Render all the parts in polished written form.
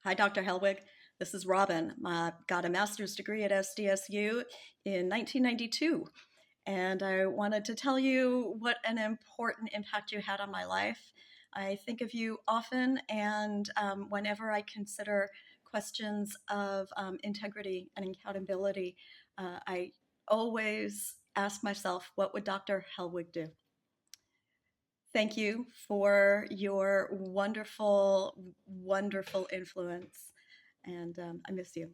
Hi, Dr. Hellweg. This is Robin. I got a master's degree at SDSU in 1992, and I wanted to tell you what an important impact you had on my life. I think of you often, and whenever I consider questions of integrity and accountability, I always ask myself, what would Dr. Hellwig do? Thank you for your wonderful, wonderful influence. And I miss you.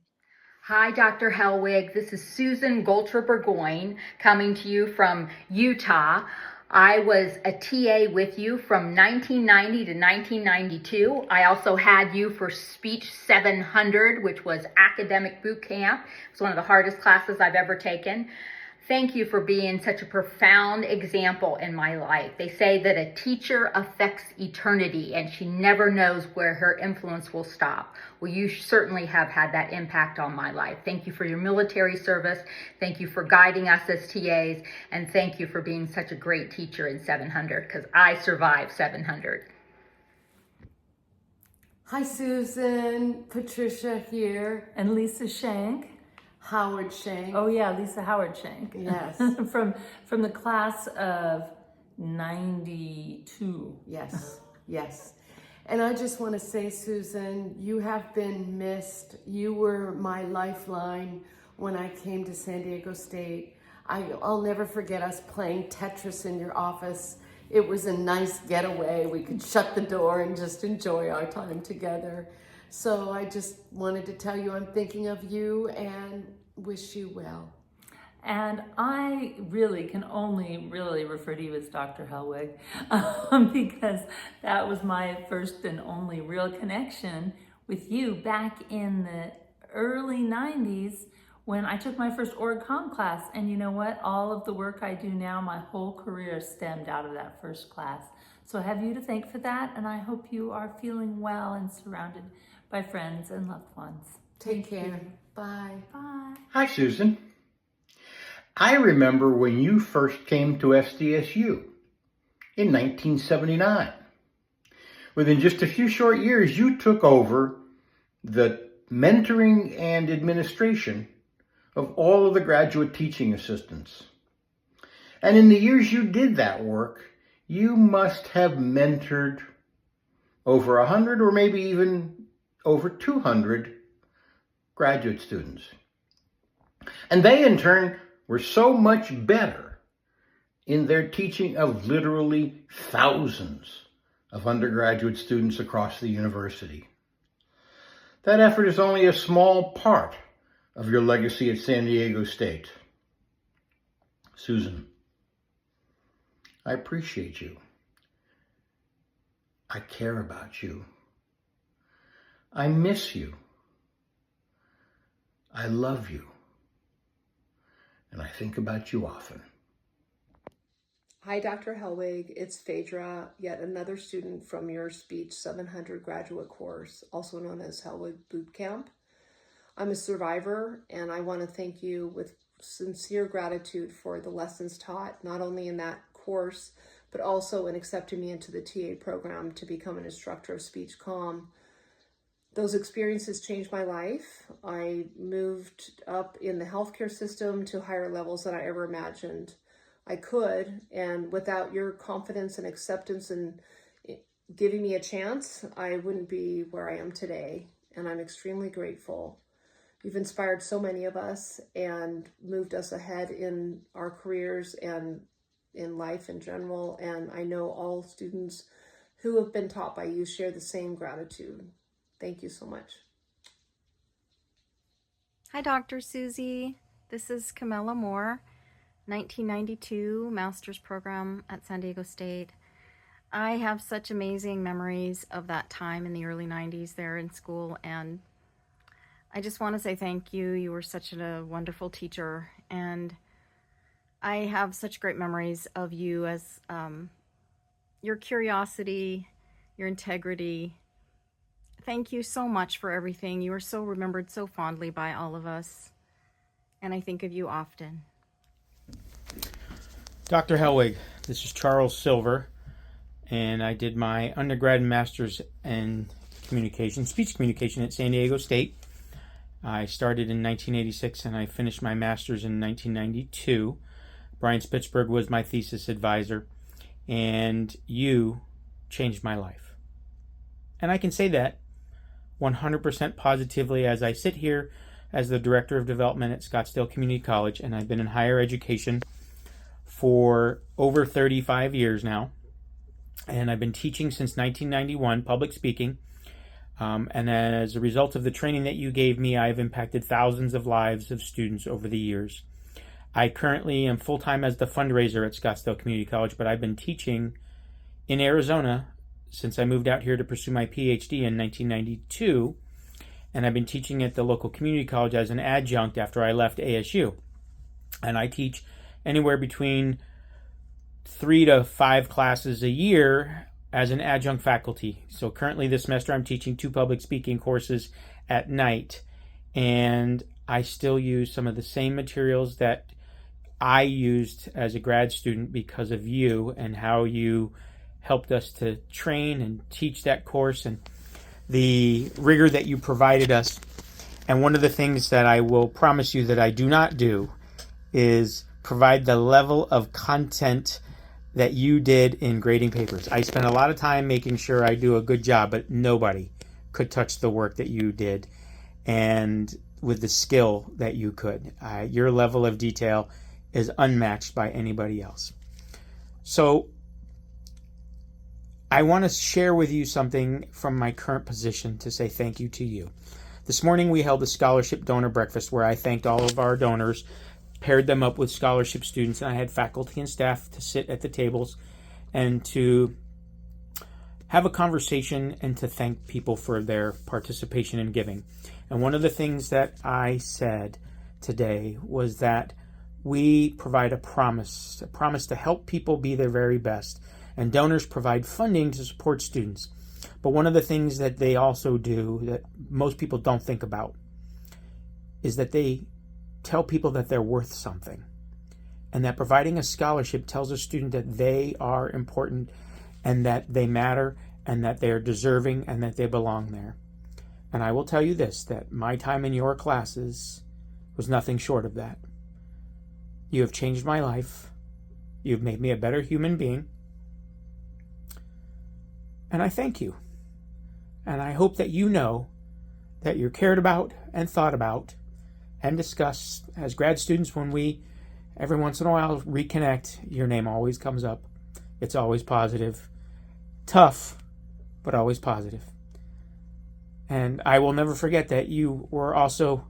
Hi, Dr. Hellwig. This is Susan Golter Burgoyne coming to you from Utah. I was a TA with you from 1990 to 1992. I also had you for Speech 700, which was academic boot camp. It was one of the hardest classes I've ever taken. Thank you for being such a profound example in my life. They say that a teacher affects eternity and she never knows where her influence will stop. Well, you certainly have had that impact on my life. Thank you for your military service. Thank you for guiding us as TAs. And thank you for being such a great teacher in 700, because I survived 700. Hi, Susan. Patricia here. And Lisa Shank. Howard Shank. Oh yeah, Lisa Howard Shank. Yes. from the class of 92. Yes, yes. And I just want to say, Susan, you have been missed. You were my lifeline when I came to San Diego State. I'll never forget us playing Tetris in your office. It was a nice getaway. We could shut the door and just enjoy our time together. So I just wanted to tell you I'm thinking of you and wish you well. And I really can only really refer to you as Dr. Hellwig because that was my first and only real connection with you back in the early 90s when I took my first Org Comm class. And you know what? All of the work I do now, my whole career stemmed out of that first class. So I have you to thank for that, and I hope you are feeling well and surrounded by friends and loved ones. Take care. Bye. Bye. Hi, Susan. I remember when you first came to SDSU in 1979. Within just a few short years, you took over the mentoring and administration of all of the graduate teaching assistants. And in the years you did that work, you must have mentored over 100 or maybe even over 200 graduate students. And they, in turn, were so much better in their teaching of literally thousands of undergraduate students across the university. That effort is only a small part of your legacy at San Diego State. Susan, I appreciate you. I care about you. I miss you. I love you. And I think about you often. Hi, Dr. Hellwig. It's Phaedra, yet another student from your Speech 700 graduate course, also known as Hellweg Boot Camp. I'm a survivor, and I want to thank you with sincere gratitude for the lessons taught, not only in that course, but also in accepting me into the TA program to become an instructor of speech comm. Those experiences changed my life. I moved up in the healthcare system to higher levels than I ever imagined I could. And without your confidence and acceptance and giving me a chance, I wouldn't be where I am today. And I'm extremely grateful. You've inspired so many of us and moved us ahead in our careers and in life in general. And I know all students who have been taught by you share the same gratitude. Thank you so much. Hi, Dr. Susie. This is Camilla Moore, 1992 master's program at San Diego State. I have such amazing memories of that time in the early 90s there in school, and I just want to say thank you. You were such a wonderful teacher, and I have such great memories of you as your curiosity, your integrity. Thank you so much for everything. You are so remembered so fondly by all of us, and I think of you often. Dr. Hellwig, this is Charles Silver, and I did my undergrad and master's in communication, speech communication at San Diego State. I started in 1986 and I finished my master's in 1992. Brian Spitzberg was my thesis advisor, and you changed my life. And I can say that 100% positively as I sit here as the Director of Development at Scottsdale Community College, and I've been in higher education for over 35 years now. And I've been teaching since 1991, public speaking. And as a result of the training that you gave me, I've impacted thousands of lives of students over the years. I currently am full-time as the fundraiser at Scottsdale Community College, but I've been teaching in Arizona since I moved out here to pursue my PhD in 1992. And I've been teaching at the local community college as an adjunct after I left ASU. And I teach anywhere between 3 to 5 classes a year as an adjunct faculty. So currently this semester I'm teaching 2 public speaking courses at night, and I still use some of the same materials that I used as a grad student because of you and how you helped us to train and teach that course and the rigor that you provided us. And one of the things that I will promise you that I do not do is provide the level of content that you did in grading papers. I spent a lot of time making sure I do a good job, but nobody could touch the work that you did and with the skill that you could. Your level of detail is unmatched by anybody else. So I want to share with you something from my current position to say thank you to you. This morning we held a scholarship donor breakfast where I thanked all of our donors, paired them up with scholarship students, and I had faculty and staff to sit at the tables and to have a conversation and to thank people for their participation in giving. And one of the things that I said today was that we provide a promise to help people be their very best, and donors provide funding to support students. But one of the things that they also do that most people don't think about is that they tell people that they're worth something, and that providing a scholarship tells a student that they are important and that they matter and that they're deserving and that they belong there. And I will tell you this, that my time in your classes was nothing short of that. You have changed my life. You've made me a better human being. And I thank you. And I hope that you know that you're cared about and thought about and discussed. As grad students, when we every once in a while reconnect, your name always comes up. It's always positive. Tough, but always positive. And I will never forget that you were also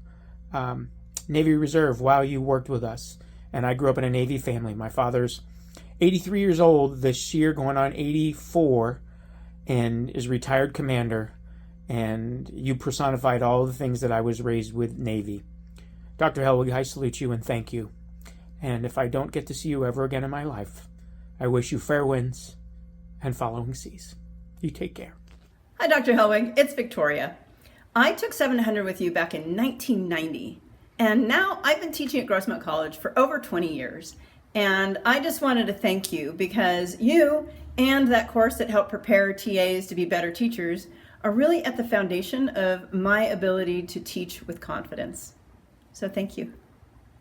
Navy Reserve while you worked with us. And I grew up in a Navy family. My father's 83 years old this year, going on 84, and is retired commander. And you personified all the things that I was raised with Navy. Dr. Hellweg, I salute you and thank you. And if I don't get to see you ever again in my life, I wish you fair winds and following seas. You take care. Hi, Dr. Hellweg. It's Victoria. I took 700 with you back in 1990, and now I've been teaching at Grossmont College for over 20 years. And I just wanted to thank you because you and that course that helped prepare TAs to be better teachers are really at the foundation of my ability to teach with confidence. So thank you.